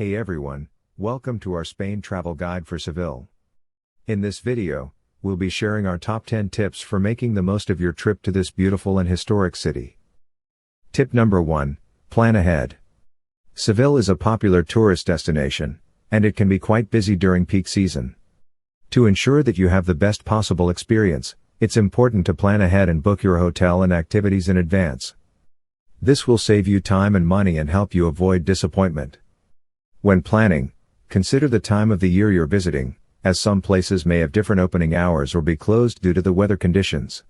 Hey everyone, welcome to our Spain travel guide for Seville. In this video, we'll be sharing our top 10 tips for making the most of your trip to this beautiful and historic city. Tip number 1, plan ahead. Seville is a popular tourist destination, and it can be quite busy during peak season. To ensure that you have the best possible experience, it's important to plan ahead and book your hotel and activities in advance. This will save you time and money and help you avoid disappointment. When planning, consider the time of the year you're visiting, as some places may have different opening hours or be closed due to the weather conditions.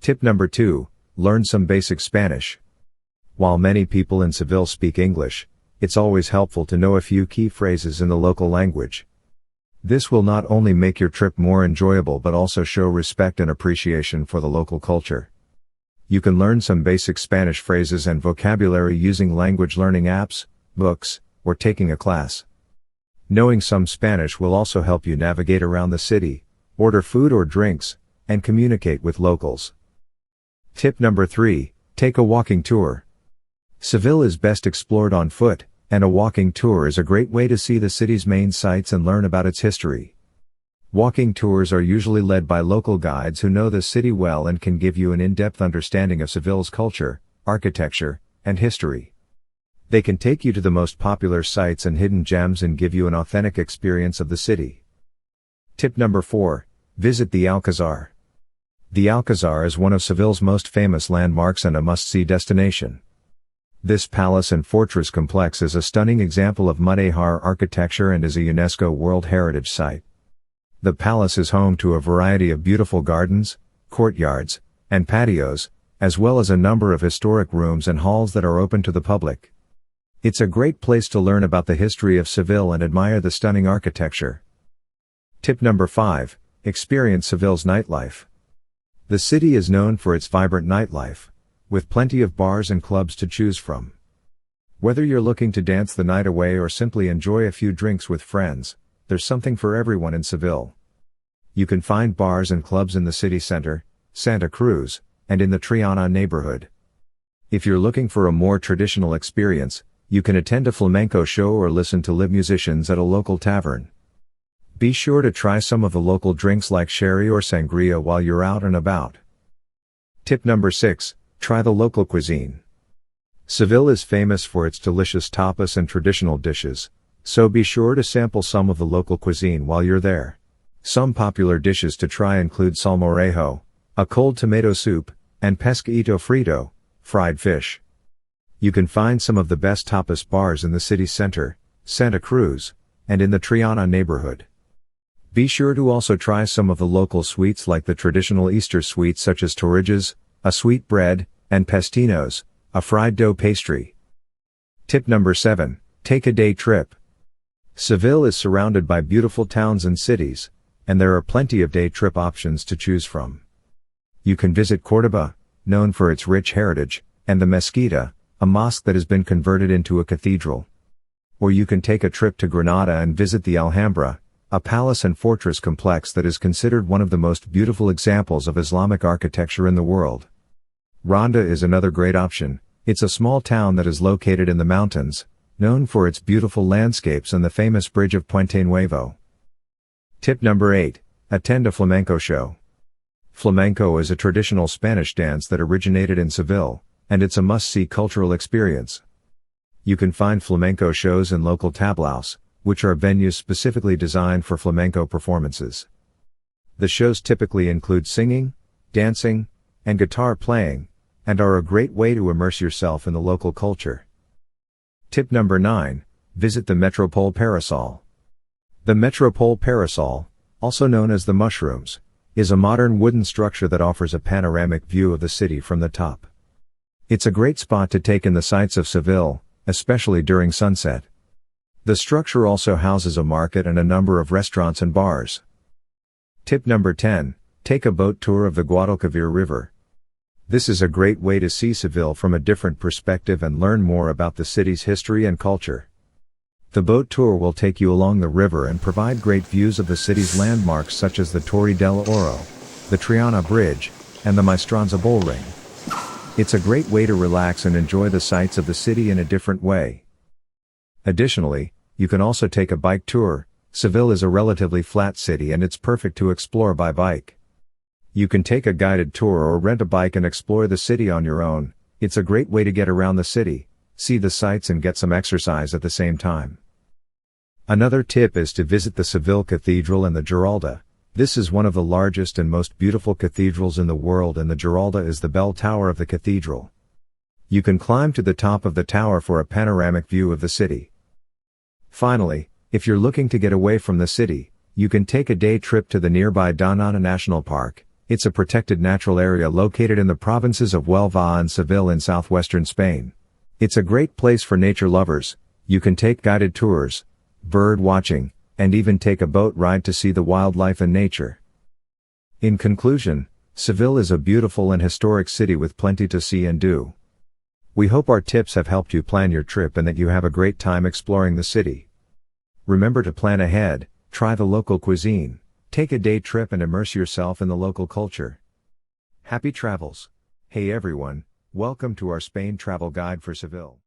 Tip number 2, learn some basic Spanish. While many people in Seville speak English, it's always helpful to know a few key phrases in the local language. This will not only make your trip more enjoyable but also show respect and appreciation for the local culture. You can learn some basic Spanish phrases and vocabulary using language learning apps, books, or taking a class. Knowing some Spanish will also help you navigate around the city, order food or drinks, and communicate with locals. Tip number 3, take a walking tour. Seville is best explored on foot, and a walking tour is a great way to see the city's main sights and learn about its history. Walking tours are usually led by local guides who know the city well and can give you an in-depth understanding of Seville's culture, architecture, and history. They can take you to the most popular sites and hidden gems and give you an authentic experience of the city. Tip number 4, visit the Alcazar. The Alcazar is one of Seville's most famous landmarks and a must-see destination. This palace and fortress complex is a stunning example of 𝗬𝗲𝗃 architecture and is a UNESCO World Heritage Site. The palace is home to a variety of beautiful gardens, courtyards, and patios, as well as a number of historic rooms and halls that are open to the public. It's a great place to learn about the history of Seville and admire the stunning architecture. Tip number 5, experience Seville's nightlife. The city is known for its vibrant nightlife, with plenty of bars and clubs to choose from. Whether you're looking to dance the night away or simply enjoy a few drinks with friends, there's something for everyone in Seville. You can find bars and clubs in the city center, Santa Cruz, and in the Triana neighborhood. If you're looking for a more traditional experience, you can attend a flamenco show or listen to live musicians at a local tavern. Be sure to try some of the local drinks like sherry or sangria while you're out and about. Tip number 6, try the local cuisine. Seville is famous for its delicious tapas and traditional dishes, so be sure to sample some of the local cuisine while you're there. Some popular dishes to try include 𝗁𝗲𝗃𝗃, a cold tomato soup, and 𝗬𝗃𝗃𝗃, fried fish. You can find some of the best tapas bars in the city center, Santa Cruz, and in the Triana neighborhood. Be sure to also try some of the local sweets like the traditional Easter sweets such as 𝗁𝗃𝗃𝗃, a sweet bread, and pestinos, a fried dough pastry. Tip number 7, take a day trip. Seville is surrounded by beautiful towns and cities, and there are plenty of day trip options to choose from. You can visit Córdoba, known for its rich heritage, and the Mezquita, a mosque that has been converted into a cathedral. Or you can take a trip to Granada and visit the Alhambra, a palace and fortress complex that is considered one of the most beautiful examples of Islamic architecture in the world. Ronda is another great option. It's a small town that is located in the mountains, known for its beautiful landscapes and the famous bridge of Puente Nuevo. Tip number 8, attend a flamenco show. Flamenco is a traditional Spanish dance that originated in Seville, and it's a must-see cultural experience. You can find flamenco shows in local tablaos, which are venues specifically designed for flamenco performances. The shows typically include singing, dancing, and guitar playing, and are a great way to immerse yourself in the local culture. Tip number 9, visit the 𝗁𝗲𝗃𝗶𝗃𝗃. The 𝗁𝗁𝗃𝗃𝗃𝗃, also known as the Mushrooms, is a modern wooden structure that offers a panoramic view of the city from the top. It's a great spot to take in the sights of Seville, especially during sunset. The structure also houses a market and a number of restaurants and bars. Tip number 10, take a boat tour of the Guadalquivir River. This is a great way to see Seville from a different perspective and learn more about the city's history and culture. The boat tour will take you along the river and provide great views of the city's landmarks such as the Torre del Oro, the Triana Bridge, and the Maestranza Bullring. It's a great way to relax and enjoy the sights of the city in a different way. Additionally, you can also take a bike tour. Seville is a relatively flat city and it's perfect to explore by bike. You can take a guided tour or rent a bike and explore the city on your own. It's a great way to get around the city, see the sights and get some exercise at the same time. Another tip is to visit the Seville Cathedral and the Giralda. This is one of the largest and most beautiful cathedrals in the world, and the Giralda is the bell tower of the cathedral. You can climb to the top of the tower for a panoramic view of the city. Finally, if you're looking to get away from the city, you can take a day trip to the nearby 𝗁𝗃𝗃 National Park. It's a protected natural area located in the provinces of Huelva and Seville in southwestern Spain. It's a great place for nature lovers. You can take guided tours, bird watching, and even take a boat ride to see the wildlife and nature. In conclusion, Seville is a beautiful and historic city with plenty to see and do. We hope our tips have helped you plan your trip and that you have a great time exploring the city. Remember to plan ahead, try the local cuisine, take a day trip and immerse yourself in the local culture. Happy travels! Hey everyone, welcome to our Spain travel guide for Seville.